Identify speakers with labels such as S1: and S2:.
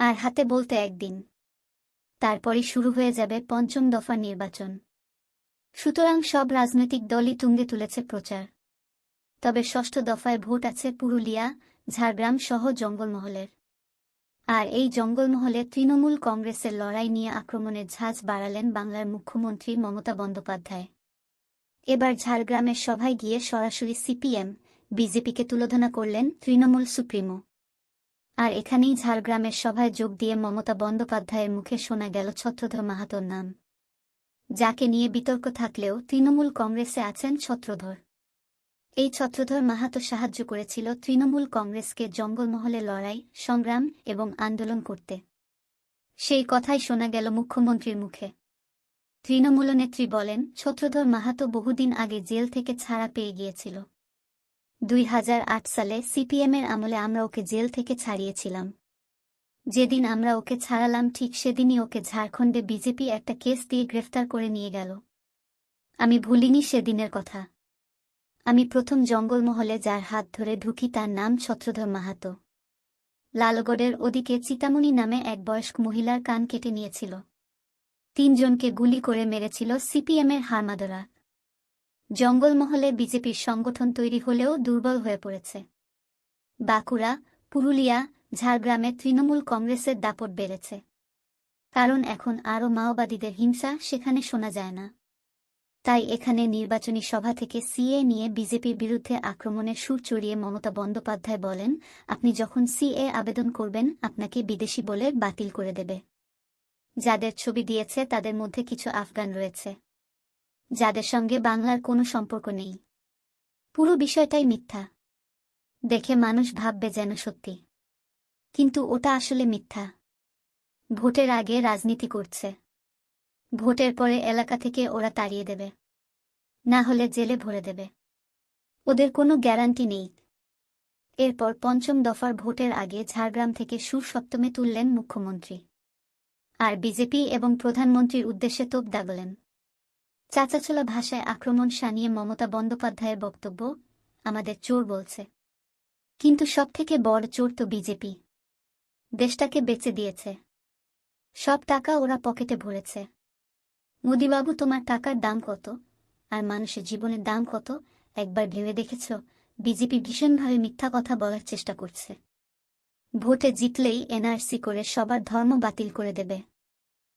S1: আর হাতে বলতে একদিন। তারপরই শুরু হয়ে যাবে পঞ্চম দফা নির্বাচন। সুতরাং সব রাজনৈতিক দলই তুঙ্গে তুলেছে প্রচার। তবে ষষ্ঠ দফায় ভোট আছে পুরুলিয়া, ঝাড়গ্রাম সহ জঙ্গলমহলের। আর এই জঙ্গলমহলে তৃণমূল কংগ্রেসের লড়াই নিয়ে আক্রমণের ঝাঁজ বাড়ালেন বাংলার মুখ্যমন্ত্রী মমতা বন্দ্যোপাধ্যায়। এবার ঝাড়গ্রামের সভায় গিয়ে সরাসরি সিপিএম, বিজেপিকে তুলোধনা করলেন তৃণমূল সুপ্রিমো। আর এখানেই ঝাড়গ্রামের সভায় যোগ দিয়ে মমতা বন্দ্যোপাধ্যায়ের মুখে শোনা গেল ছত্রধর মাহাতোর নাম, যাকে নিয়ে বিতর্ক থাকলেও তৃণমূল কংগ্রেসে আছেন ছত্রধর। এই ছত্রধর মাহাতো সাহায্য করেছিল তৃণমূল কংগ্রেসকে জঙ্গলমহলে লড়াই, সংগ্রাম এবং আন্দোলন করতে। সেই কথাই শোনা গেল মুখ্যমন্ত্রীর মুখে। তৃণমূল নেত্রী বলেন, ছত্রধর মাহাতো বহুদিন আগে জেল থেকে ছাড়া পেয়ে গিয়েছিল। 2008 সালে সিপিএমের আমলে আমরা ওকে জেল থেকে ছাড়িয়েছিলাম। যেদিন আমরা ওকে ছাড়ালাম ঠিক সেদিনই ওকে ঝাড়খণ্ডে বিজেপি একটা কেস দিয়ে গ্রেফতার করে নিয়ে গেল। আমি ভুলিনি সেদিনের কথা। আমি প্রথম জঙ্গলমহলে যার হাত ধরে ঢুকি তার নাম ছত্রধর মাহাতো। লালগড়ের ওদিকে চিতামণি নামে এক বয়স্ক মহিলার কান কেটে নিয়েছিল। 3 জনকে গুলি করে মেরেছিল সিপিএমের হারমাদরা। জঙ্গলমহলে বিজেপির সংগঠন তৈরি হলেও দুর্বল হয়ে পড়েছে। বাঁকুড়া, পুরুলিয়া, ঝাড়গ্রামে তৃণমূল কংগ্রেসের দাপট বেড়েছে। কারণ এখন আরও মাওবাদীদের হিংসা সেখানে শোনা যায় না। তাই এখানে নির্বাচনী সভা থেকে সিএ নিয়ে বিজেপির বিরুদ্ধে আক্রমণের সুর চড়িয়ে মমতা বন্দ্যোপাধ্যায় বলেন, আপনি যখন সিএ আবেদন করবেন আপনাকে বিদেশি বলে বাতিল করে দেবে। যাদের ছবি দিয়েছে তাদের মধ্যে কিছু আফগান রয়েছে, যাদের সঙ্গে বাংলার কোনো সম্পর্ক নেই। পুরো বিষয়টাই মিথ্যা। দেখে মানুষ ভাববে যেন সত্যি, কিন্তু ওটা আসলে মিথ্যা। ভোটের আগে রাজনীতি করছে, ভোটের পরে এলাকা থেকে ওরা তাড়িয়ে দেবে, না হলে জেলে ভরে দেবে। ওদের কোনো গ্যারান্টি নেই। এরপর পঞ্চম দফার ভোটের আগে ঝাড়গ্রাম থেকে সুর সপ্তমে তুললেন মুখ্যমন্ত্রী। আর বিজেপি এবং প্রধানমন্ত্রীর উদ্দেশ্যে তোপ দাগলেন। চাচাছোলা ভাষায় আক্রমণ শানিয়ে মমতা বন্দ্যোপাধ্যায়ের বক্তব্য, আমাদের চোর বলছে, কিন্তু সবথেকে বড় চোর তো বিজেপি। দেশটাকে বেচে দিয়েছে, সব টাকা ওরা পকেটে ভরেছে। মোদিবাবু, তোমার টাকার দাম কত আর মানুষের জীবনের দাম কত একবার ভেবে দেখেছ? বিজেপি ভীষণভাবে মিথ্যা কথা বলার চেষ্টা করছে। ভোটে জিতলেই এনআরসি করে সবার ধর্ম বাতিল করে দেবে।